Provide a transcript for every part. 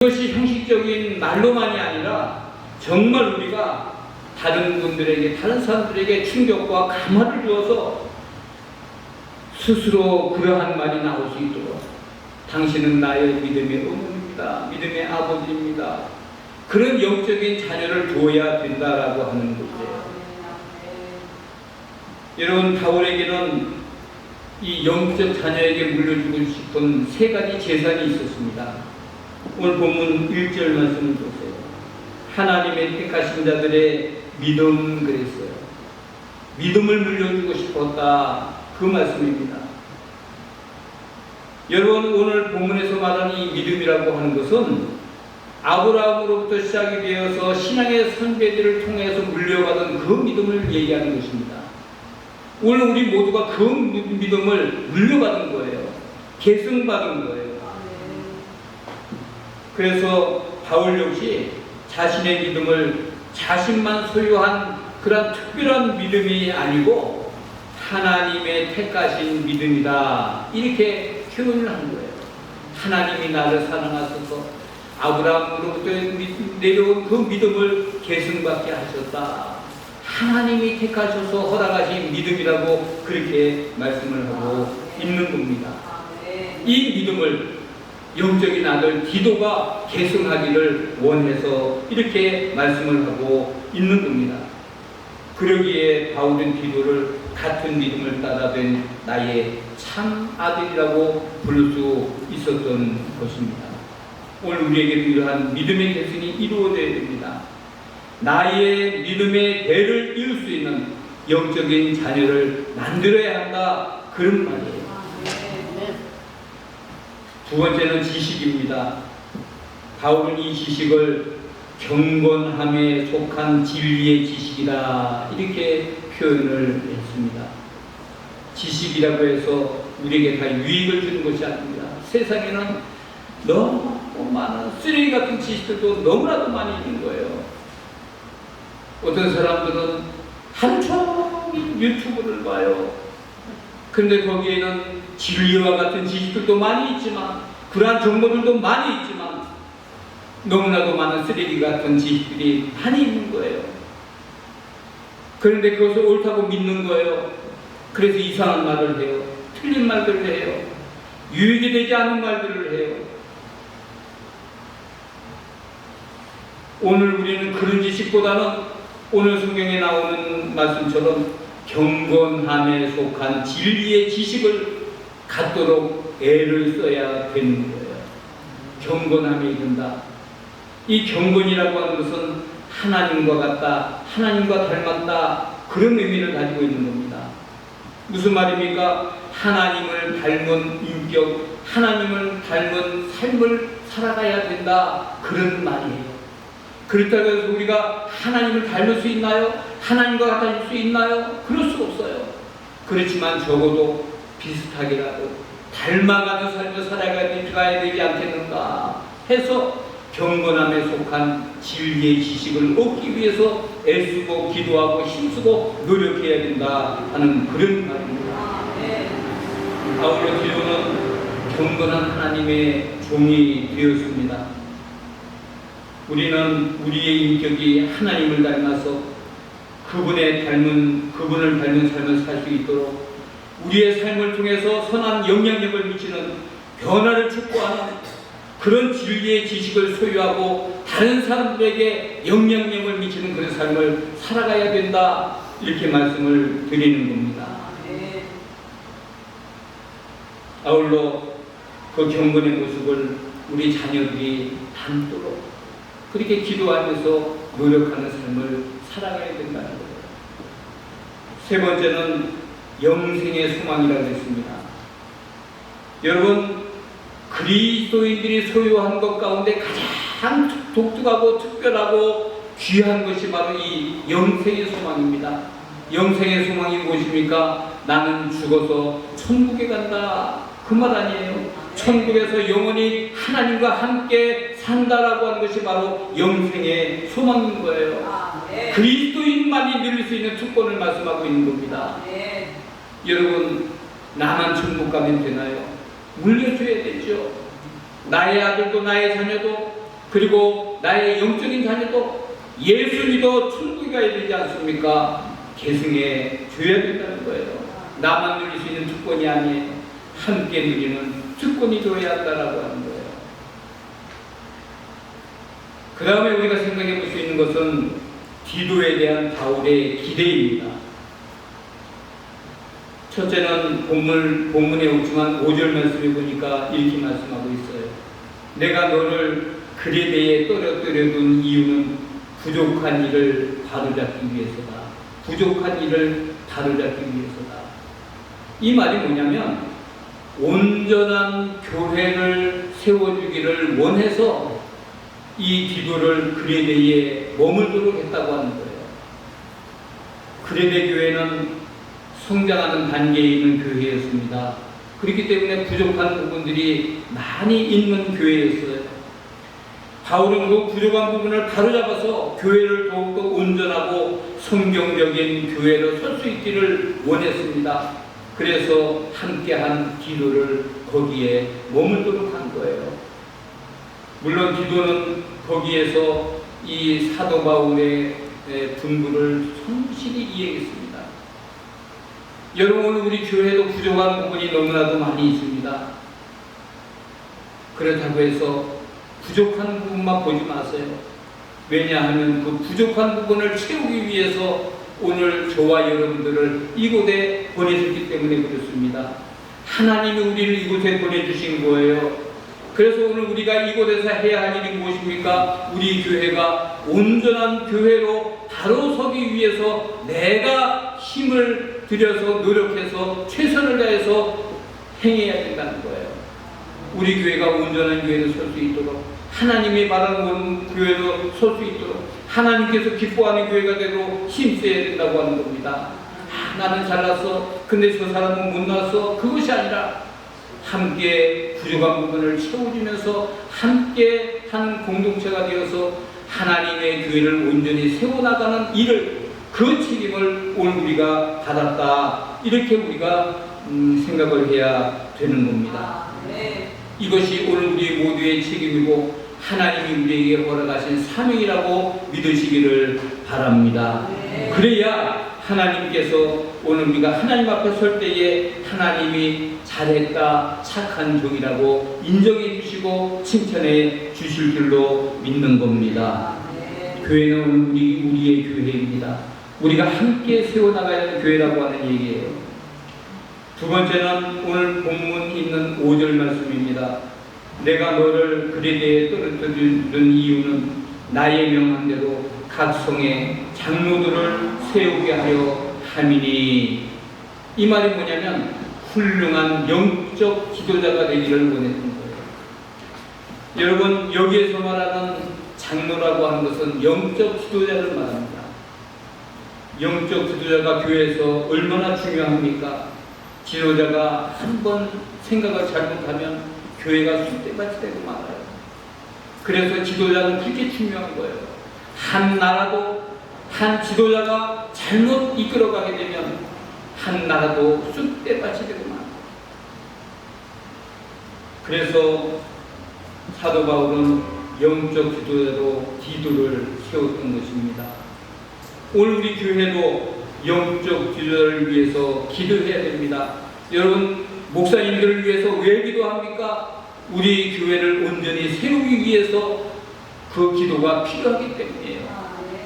이것이 형식적인 말로만이 아니라 정말 우리가 다른 분들에게, 다른 사람들에게 충격과 감화를 주어서 스스로 그러한 말이 나올 수 있도록 당신은 나의 믿음의 어머니입니다. 믿음의 아버지입니다. 그런 영적인 자녀를 둬야 된다라고 하는 거죠. 여러분, 바울에게는 이 영적 자녀에게 물려주고 싶은 세 가지 재산이 있었습니다. 오늘 본문 1절 말씀을 보세요. 하나님의 택하신 자들의 믿음 그랬어요. 믿음을 물려주고 싶었다. 그 말씀입니다. 여러분, 오늘 본문에서 말하는 이 믿음이라고 하는 것은 아브라함으로부터 시작이 되어서 신앙의 선배들을 통해서 물려받은 그 믿음을 얘기하는 것입니다. 오늘 우리 모두가 그 믿음을 물려받은 거예요. 계승받은 거예요. 그래서 바울 역시 자신의 믿음을 자신만 소유한 그런 특별한 믿음이 아니고 하나님의 택하신 믿음이다. 이렇게 표현을 한 거예요. 하나님이 나를 사랑하셔서 아브라함으로부터 내려온 그 믿음을 계승받게 하셨다. 하나님이 택하셔서 허락하신 믿음이라고 그렇게 말씀을 하고 있는 겁니다. 이 믿음을 영적인 아들 디도가 계승하기를 원해서 이렇게 말씀을 하고 있는 겁니다. 그러기에 바울은 디도를 같은 믿음을 따라된 나의 참 아들이라고 부를 수 있었던 것입니다. 오늘 우리에게도 이러한 믿음의 계승이 이루어져야 됩니다. 나의 믿음의 대를 이룰 수 있는 영적인 자녀를 만들어야 한다. 그런 말이에요. 두 번째는 지식입니다. 바울은 이 지식을 경건함에 속한 진리의 지식이다. 이렇게 표현을 했습니다. 지식이라고 해서 우리에게 다 유익을 주는 것이 아닙니다. 세상에는 너무 많은 쓰레기 같은 지식들도 너무나도 많이 있는 거예요. 어떤 사람들은 하루 종일 유튜브를 봐요. 그런데 거기에는 진리와 같은 지식들도 많이 있지만, 그러한 정보들도 많이 있지만, 너무나도 많은 쓰레기 같은 지식들이 많이 있는 거예요. 그런데 그것을 옳다고 믿는 거예요. 그래서 이상한 말을 해요. 틀린 말들을 해요. 유익이 되지 않는 말들을 해요. 오늘 우리는 그런 지식보다는 오늘 성경에 나오는 말씀처럼 경건함에 속한 진리의 지식을 갖도록 애를 써야 되는 거예요. 경건함에 이른다. 이 경건이라고 하는 것은 하나님과 같다, 하나님과 닮았다, 그런 의미를 가지고 있는 겁니다. 무슨 말입니까? 하나님을 닮은 인격, 하나님을 닮은 삶을 살아가야 된다, 그런 말이에요. 그렇다고 해서 우리가 하나님을 닮을 수 있나요? 하나님과 같아질 수 있나요? 그럴 수 없어요. 그렇지만 적어도 비슷하게라도 닮아가는 삶을 살아가야 되지 않겠는가 해서 경건함에 속한 진리의 지식을 얻기 위해서 애쓰고 기도하고 힘쓰고 노력해야 된다 하는 그런 말입니다. 바울과 디도는 경건한 하나님의 종이 되었습니다. 우리는 우리의 인격이 하나님을 닮아서 그분을 닮은 삶을 살 수 있도록 우리의 삶을 통해서 선한 영향력을 미치는 변화를 촉구하는 그런 진리의 지식을 소유하고 다른 사람들에게 영향력을 미치는 그런 삶을 살아가야 된다. 이렇게 말씀을 드리는 겁니다. 아울러 그 경건의 모습을 우리 자녀들이 닮도록 그렇게 기도하면서 노력하는 삶을 살아가야 된다는 거예요. 세 번째는 영생의 소망이라고 했습니다. 여러분, 그리스도인들이 소유한 것 가운데 가장 독특하고 특별하고 귀한 것이 바로 이 영생의 소망입니다. 영생의 소망이 무엇입니까? 나는 죽어서 천국에 간다. 그 말 아니에요. 천국에서 영원히 하나님과 함께 산다라고 하는 것이 바로 영생의 소망인 거예요. 그리스도인만이 누릴 수 있는 특권을 말씀하고 있는 겁니다. 여러분, 나만 천국 가면 되나요? 물려줘야 되죠. 나의 아들도 나의 자녀도 그리고 나의 영적인 자녀도 예수 믿어 천국에 가야 되지 않습니까? 계승해 줘야 된다는 거예요. 나만 누릴 수 있는 특권이 아니에요. 함께 누리는 특권이 줘야 한다라고 하는 거예요. 그 다음에 우리가 생각해 볼 수 있는 것은 디도에 대한 바울의 기대입니다. 첫째는 본문에 없지만 5절 말씀에 보니까 이렇게 말씀하고 있어요. 내가 너를 그레데에 떨어뜨려 둔 이유는 부족한 일을 바로잡기 위해서다. 부족한 일을 바로잡기 위해서다. 이 말이 뭐냐면 온전한 교회를 세워주기를 원해서 이 디도를 그레데에 머물도록 했다고 하는 거예요. 그레데 교회는 성장하는 단계에 있는 교회였습니다. 그렇기 때문에 부족한 부분들이 많이 있는 교회였어요. 바울은 그 부족한 부분을 바로잡아서 교회를 더욱더 온전하고 성경적인 교회로 설 수 있기를 원했습니다. 그래서 함께한 디도를 거기에 머물도록 한 거예요. 물론 디도는 거기에서 이 사도 바울의 분부를 성실히 이해했습니다. 여러분, 우리 교회도 부족한 부분이 너무나도 많이 있습니다. 그렇다고 해서 부족한 부분만 보지 마세요. 왜냐하면 그 부족한 부분을 채우기 위해서 오늘 저와 여러분들을 이곳에 보내주기 때문에 그렇습니다. 하나님이 우리를 이곳에 보내주신 거예요. 그래서 오늘 우리가 이곳에서 해야 할 일이 무엇입니까? 우리 교회가 온전한 교회로 바로 서기 위해서 내가 힘을 들여서 노력해서 최선을 다해서 행해야 된다는 거예요. 우리 교회가 온전한 교회로 설 수 있도록, 하나님이 말하는 교회로 설 수 있도록, 하나님께서 기뻐하는 교회가 되도록 힘써야 된다고 하는 겁니다. 나는 잘났어. 근데 저 사람은 못 났어. 그것이 아니라 함께 부족한 부분을 채워주면서 함께 한 공동체가 되어서 하나님의 교회를 온전히 세워나가는 일을, 그 책임을 오늘 우리가 받았다. 이렇게 우리가 생각을 해야 되는 겁니다. 이것이 오늘 우리 모두의 책임이고 하나님이 우리에게 허락하신 사명이라고 믿으시기를 바랍니다. 그래야 하나님께서 오늘 우리가 하나님 앞에 설 때에 하나님이 잘했다, 착한 종이라고 인정해 주시고 칭찬해 주실 줄로 믿는 겁니다. 교회는 우리의 교회입니다. 우리가 함께 세워나가야 하는 교회라고 하는 얘기예요. 두 번째는 오늘 본문 있는 5절 말씀입니다. 내가 너를 그레데에 떨어뜨린 이유는 나의 명함대로 각 성에 장로들을 세우게 하려 함이니. 이 말이 뭐냐면 훌륭한 영적 지도자가 되기를 원했던 거예요. 여러분, 여기에서 말하는 장로라고 하는 것은 영적 지도자를 말합니다. 영적 지도자가 교회에서 얼마나 중요합니까? 지도자가 한 번 생각을 잘못하면 교회가 쑥대밭이 되고 말아요. 그래서 지도자는 그렇게 중요한 거예요. 한 나라도 한 지도자가 잘못 이끌어가게 되면 한 나라도 쑥대밭이 되고 말아요. 그래서 사도 바울은 영적 지도자로 디도를 세웠던 것입니다. 오늘 우리 교회도 영적 지도자를 위해서 기도해야 됩니다. 여러분, 목사님들을 위해서 왜 기도합니까? 우리 교회를 온전히 세우기 위해서 그 기도가 필요하기 때문이에요.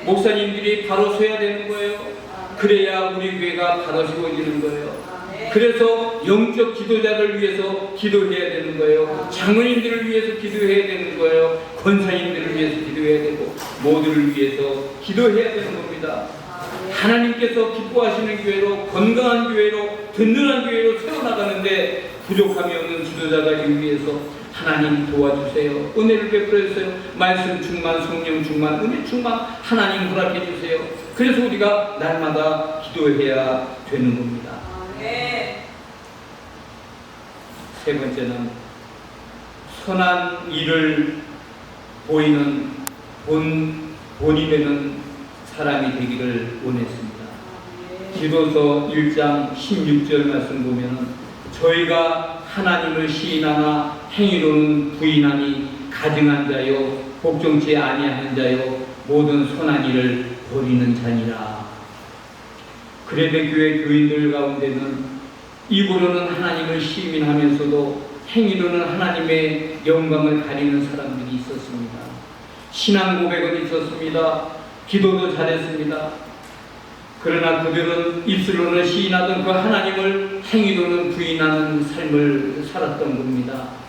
목사님들이 바로 서야 되는 거예요. 그래야 우리 교회가 바로 세워지는 거예요. 그래서 영적 지도자를 위해서 기도해야 되는 거예요. 장로님들을 위해서 기도해야 되는 거예요. 권사님들을 위해서 기도해야 되고 모두를 위해서 기도해야 되는 겁니다. 하나님께서 기뻐하시는 교회로, 건강한 교회로, 든든한 교회로 세워나가는데 부족함이 없는 지도자가 되기 위해서 하나님 도와주세요. 은혜를 베풀어 주세요. 말씀 충만, 성령 충만, 은혜 충만 하나님 허락해 주세요. 그래서 우리가 날마다 기도해야 되는 겁니다. 세 번째는 선한 일을 보이는 본이 되는 사람이 되기를 원했습니다. 디도서 1장 16절 말씀 보면 저희가 하나님을 시인하나 행위로는 부인하니 가증한 자요 복종치 아니하는 자요 모든 선한 일을 버리는 자니라. 그레데 교회 교인들 가운데는 입으로는 하나님을 시민하면서도 행위로는 하나님의 영광을 가리는 사람들이 있었습니다. 신앙 고백은 있었습니다. 기도도 잘했습니다. 그러나 그들은 입술로는 시인하던 그 하나님을 행위로는 부인하는 삶을 살았던 겁니다.